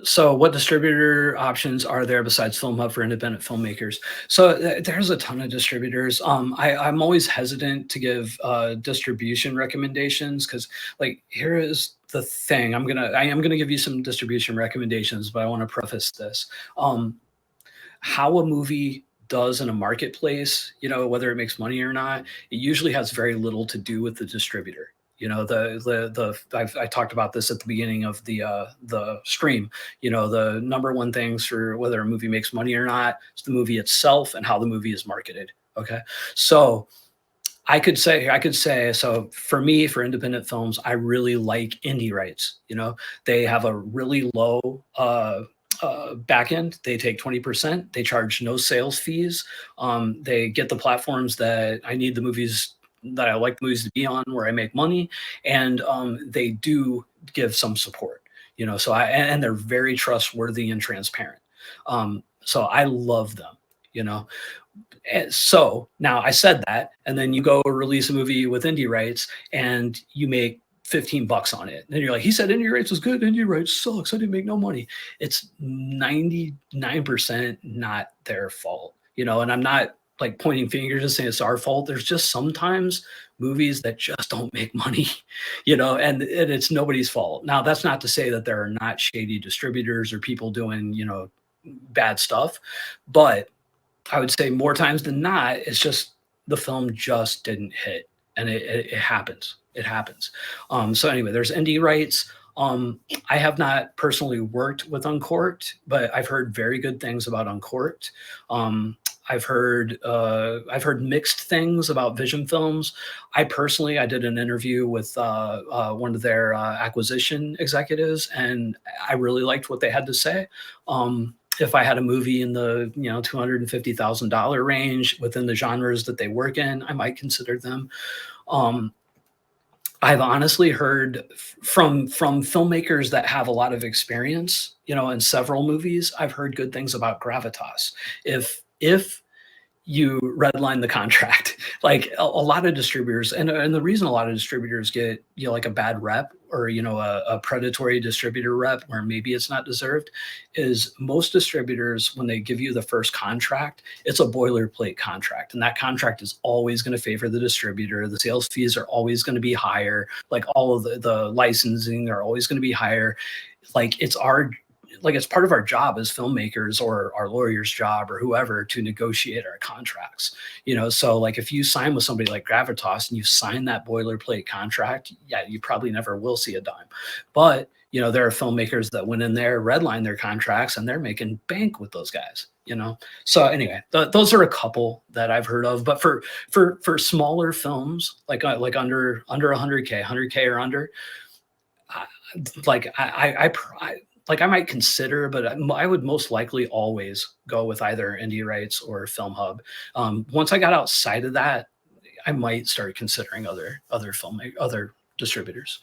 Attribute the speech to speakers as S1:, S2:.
S1: So what distributor options are there besides Filmhub for independent filmmakers? So there's a ton of distributors. I'm always hesitant to give distribution recommendations because, like, here is the thing. I am gonna give you some distribution recommendations, but I want to preface this. Um, how a movie does in a marketplace, whether it makes money or not, it usually has very little to do with the distributor. I talked about this at the beginning of the stream. The number one things for whether a movie makes money or not is the movie itself and how the movie is marketed. Okay, so I could say so for me, for independent films, I really like indie rights. They have a really low back end. They take 20%. They charge no sales fees. They get the platforms that I need the movies that I like the movies to be on, where I make money, and they do give some support. So and they're very trustworthy and transparent. So I love them. You know, so now I said that, and then you go release a movie with indie rights and you make 15 bucks on it. Then you're like, he said indie rights was good. Indie rights sucks. I didn't make no money. It's 99% not their fault, and I'm not like pointing fingers and saying it's our fault. There's just sometimes movies that just don't make money, and it's nobody's fault. Now, that's not to say that there are not shady distributors or people doing, bad stuff, but I would say more times than not, it's just the film just didn't hit, and it happens. It happens. So anyway, there's indie rights. I have not personally worked with Uncorked, but I've heard very good things about Uncorked. Um, I've heard mixed things about Vision Films. I did an interview with one of their acquisition executives, and I really liked what they had to say. If I had a movie in the $250,000 range within the genres that they work in, I might consider them. Um, I've honestly heard from filmmakers that have a lot of experience, in several movies. I've heard good things about Gravitas. If you redline the contract. Like a lot of distributors, and the reason a lot of distributors get like a bad rep, or a predatory distributor rep where maybe it's not deserved, is most distributors, when they give you the first contract, it's a boilerplate contract, and that contract is always going to favor the distributor. The sales fees are always going to be higher. Like all of the licensing are always going to be higher. Like it's part of our job as filmmakers, or our lawyer's job, or whoever, to negotiate our contracts. So like if you sign with somebody like Gravitas and you sign that boilerplate contract, yeah, you probably never will see a dime. But there are filmmakers that went in there, redline their contracts, and they're making bank with those guys. So anyway, those are a couple that I've heard of. But for smaller films, like under 100K or under, I- like I might consider, but I would most likely always go with either indie rights or Filmhub. Once I got outside of that, I might start considering other distributors.